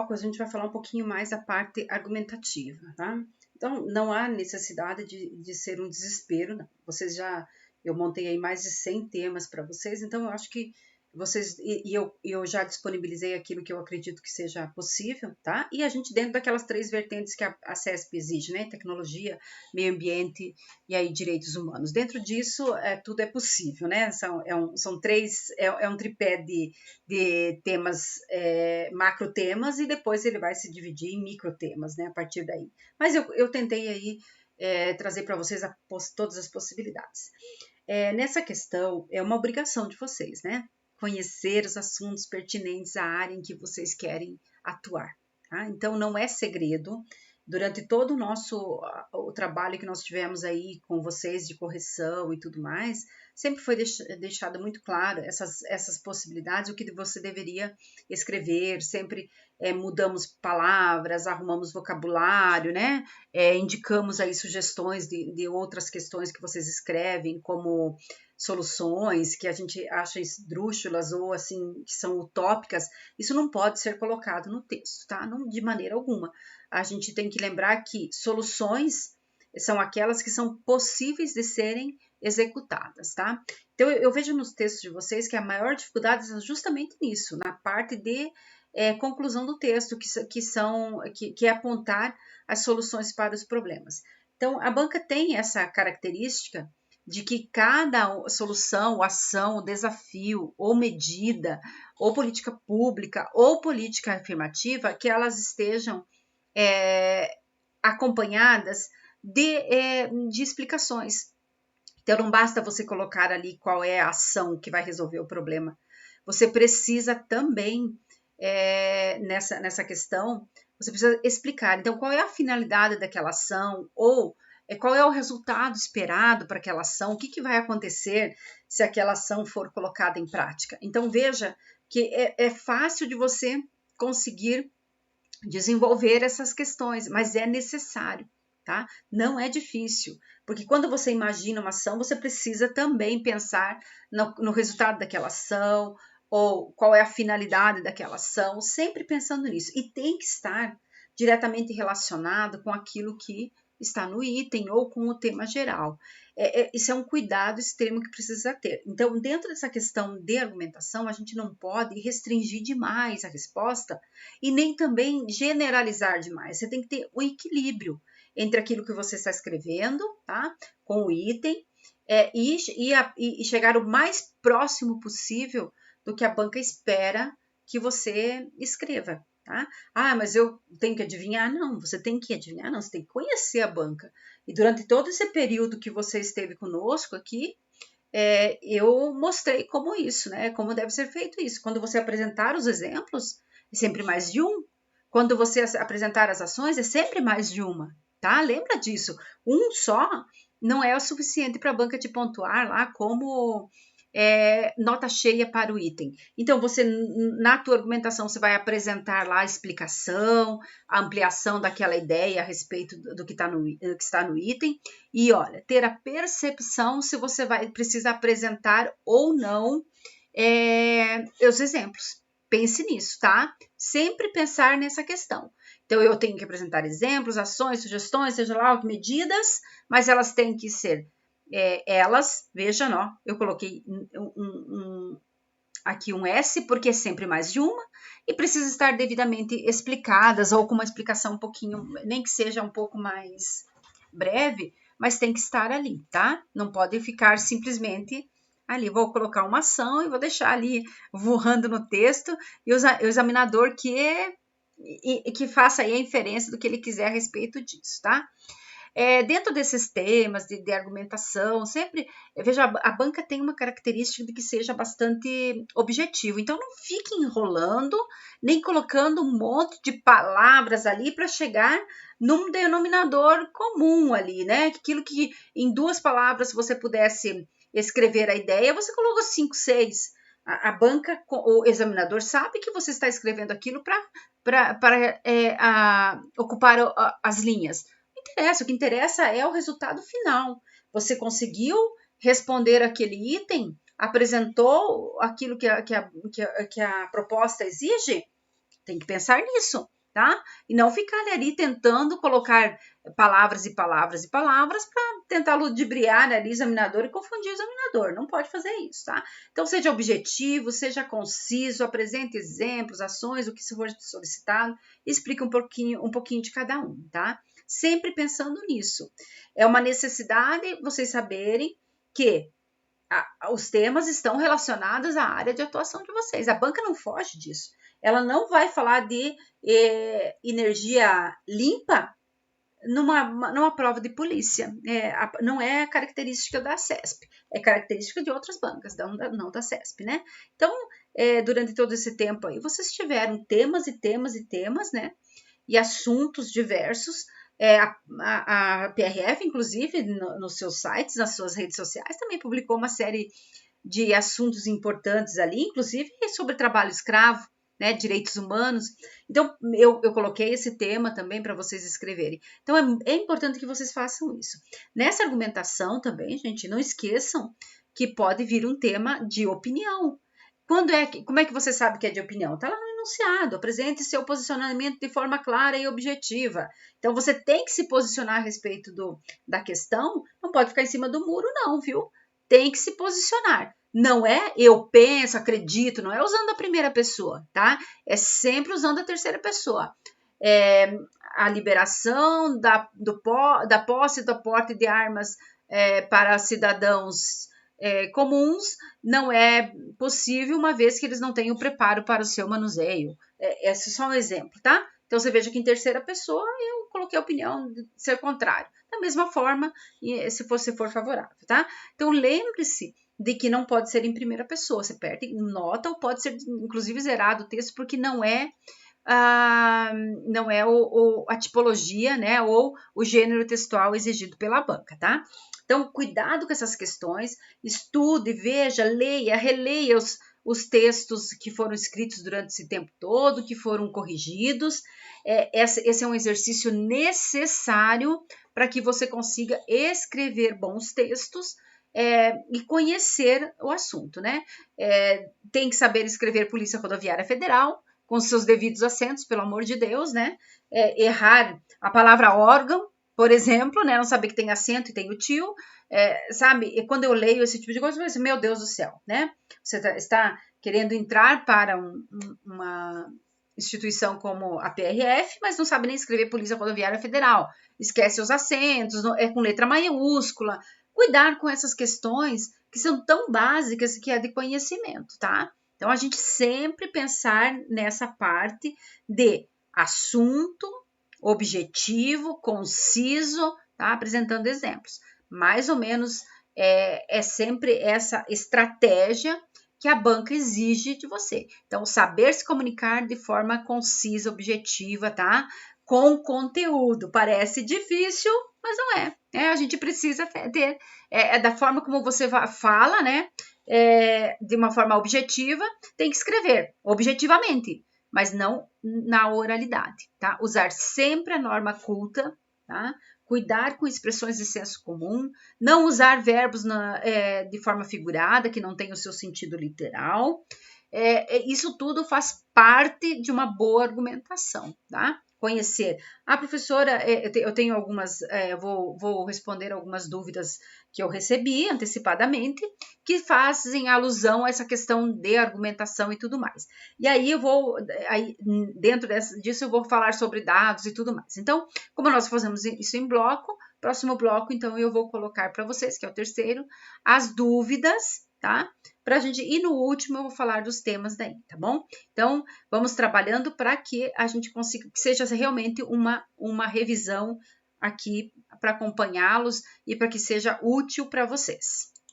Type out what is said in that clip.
bloco a gente vai falar um pouquinho mais da parte argumentativa, tá? Então, não há necessidade de ser um desespero, não. Eu montei aí mais de 100 temas para vocês, então eu acho que eu já disponibilizei aquilo que eu acredito que seja possível, tá? E a gente dentro daquelas 3 vertentes que a CESP exige, né? Tecnologia, meio ambiente e aí direitos humanos. Dentro disso, tudo é possível, né? São 3, um tripé de temas, macro temas, e depois ele vai se dividir em micro temas, né? A partir daí. Mas eu tentei aí trazer para vocês todas as possibilidades. Nessa questão, é uma obrigação de vocês, né? Conhecer os assuntos pertinentes à área em que vocês querem atuar, tá? Então, não é segredo. Durante todo o trabalho que nós tivemos aí com vocês de correção e tudo mais, sempre foi deixado muito claro essas possibilidades, o que você deveria escrever, sempre mudamos palavras, arrumamos vocabulário, né? Indicamos aí sugestões de outras questões que vocês escrevem, como soluções que a gente acha esdrúxulas ou assim, que são utópicas. Isso não pode ser colocado no texto, tá? Não, de maneira alguma. A gente tem que lembrar que soluções são aquelas que são possíveis de serem executadas, tá? Então, eu vejo nos textos de vocês que a maior dificuldade é justamente nisso, na parte de conclusão do texto, que é apontar as soluções para os problemas. Então, a banca tem essa característica de que cada solução, ação, desafio, ou medida, ou política pública, ou política afirmativa, que elas estejam acompanhadas de explicações. Então, não basta você colocar ali qual é a ação que vai resolver o problema. Você precisa também, nessa questão, você precisa explicar. Então, qual é a finalidade daquela ação, ou qual é o resultado esperado para aquela ação, o que vai acontecer se aquela ação for colocada em prática. Então, veja que é fácil de você conseguir desenvolver essas questões, mas é necessário, tá? Não é difícil, porque quando você imagina uma ação, você precisa também pensar no resultado daquela ação, ou qual é a finalidade daquela ação, sempre pensando nisso. E tem que estar diretamente relacionado com aquilo que está no item ou com o tema geral. Isso é um cuidado extremo que precisa ter. Então, dentro dessa questão de argumentação, a gente não pode restringir demais a resposta e nem também generalizar demais. Você tem que ter o equilíbrio entre aquilo que você está escrevendo, tá? Com o item, e chegar o mais próximo possível do que a banca espera que você escreva. Tá? Mas eu tenho que adivinhar? Não, você tem que adivinhar, não, você tem que conhecer a banca. E durante todo esse período que você esteve conosco aqui, eu mostrei como isso, né? Como deve ser feito isso. Quando você apresentar os exemplos, é sempre mais de um. Quando você apresentar as ações, é sempre mais de uma, tá? Lembra disso. Um só não é o suficiente para a banca te pontuar lá como nota cheia para o item. Então, na tua argumentação, você vai apresentar lá a explicação, a ampliação daquela ideia a respeito do que está no item, e olha, ter a percepção se você vai precisar apresentar ou não os exemplos. Pense nisso, tá? Sempre pensar nessa questão. Então, eu tenho que apresentar exemplos, ações, sugestões, seja lá, medidas, mas elas têm que ser veja, ó, eu coloquei aqui um S, porque é sempre mais de uma, e precisa estar devidamente explicadas, ou com uma explicação um pouquinho, nem que seja um pouco mais breve, mas tem que estar ali, tá? Não pode ficar simplesmente ali. Vou colocar uma ação e vou deixar ali voando no texto, e o examinador que faça aí a inferência do que ele quiser a respeito disso, tá? Dentro desses temas de argumentação, sempre, veja, a banca tem uma característica de que seja bastante objetivo, então não fique enrolando, nem colocando um monte de palavras ali para chegar num denominador comum ali, né? Aquilo que em 2 palavras você pudesse escrever a ideia, você colocou 5, 6. A banca, o examinador sabe que você está escrevendo aquilo para ocupar as linhas. O que interessa é o resultado final. Você conseguiu responder aquele item, apresentou aquilo que a proposta exige? Tem que pensar nisso, tá? E não ficar ali tentando colocar palavras e palavras e palavras para tentar ludibriar, né, ali, o examinador e confundir o examinador. Não pode fazer isso, tá? Então, seja objetivo, seja conciso, apresente exemplos, ações, o que for solicitado, explique um pouquinho de cada um, tá? Sempre pensando nisso. É uma necessidade vocês saberem que os temas estão relacionados à área de atuação de vocês. A banca não foge disso. Ela não vai falar de energia limpa numa prova de polícia. Não é característica da CESP, é característica de outras bancas, não da CESP, né? Então, durante todo esse tempo aí, vocês tiveram temas e temas e temas, né? E assuntos diversos. A PRF, inclusive, nos seus sites, nas suas redes sociais, também publicou uma série de assuntos importantes ali, inclusive sobre trabalho escravo, né, direitos humanos. Então, eu coloquei esse tema também para vocês escreverem. Então, é importante que vocês façam isso. Nessa argumentação também, gente, não esqueçam que pode vir um tema de opinião. Como é que você sabe que é de opinião? Está lá no enunciado. Apresente seu posicionamento de forma clara e objetiva. Então, você tem que se posicionar a respeito da questão. Não pode ficar em cima do muro, não, viu? Tem que se posicionar. Não é eu penso, acredito, não é usando a primeira pessoa, tá? É sempre usando a terceira pessoa. A liberação da posse e do porte de armas para cidadãos comuns não é possível, uma vez que eles não têm o preparo para o seu manuseio. Esse é só um exemplo, tá? Então, você veja que em terceira pessoa eu coloquei a opinião de ser contrário. Da mesma forma, se você for favorável, tá? Então, lembre-se de que não pode ser em primeira pessoa. Você perde nota ou pode ser, inclusive, zerado o texto, porque não é a tipologia, né, ou o gênero textual exigido pela banca, tá? Então, cuidado com essas questões, estude, veja, leia, releia os textos que foram escritos durante esse tempo todo, que foram corrigidos. Esse é um exercício necessário para que você consiga escrever bons textos e conhecer o assunto, né? Tem que saber escrever Polícia Rodoviária Federal, com seus devidos acentos, pelo amor de Deus, né? Errar a palavra órgão, por exemplo, né? Não saber que tem acento e tem o tio, sabe? E quando eu leio esse tipo de coisa, eu penso, meu Deus do céu, né? Você está querendo entrar para uma instituição como a PRF, mas não sabe nem escrever Polícia Rodoviária Federal. Esquece os acentos, é com letra maiúscula. Cuidar com essas questões que são tão básicas que é de conhecimento, tá? Então, a gente sempre pensar nessa parte de assunto, objetivo, conciso, tá? Apresentando exemplos. Mais ou menos é sempre essa estratégia que a banca exige de você. Então, saber se comunicar de forma concisa, objetiva, tá? Com conteúdo. Parece difícil, mas não é. A gente precisa ter da forma como você fala, né? De uma forma objetiva, tem que escrever objetivamente, mas não na oralidade, tá? Usar sempre a norma culta, tá? Cuidar com expressões de senso comum, não usar verbos de forma figurada, que não tem o seu sentido literal. Isso tudo faz parte de uma boa argumentação, tá? Conhecer. Professora, eu tenho algumas, vou responder algumas dúvidas que eu recebi antecipadamente, que fazem alusão a essa questão de argumentação e tudo mais. E aí dentro disso eu vou falar sobre dados e tudo mais. Então, como nós fazemos isso em bloco, próximo bloco, então eu vou colocar para vocês, que é o terceiro, as dúvidas, tá? Pra gente, e no último eu vou falar dos temas daí, tá bom? Então, vamos trabalhando para que a gente consiga, que seja realmente uma revisão aqui para acompanhá-los e para que seja útil para vocês.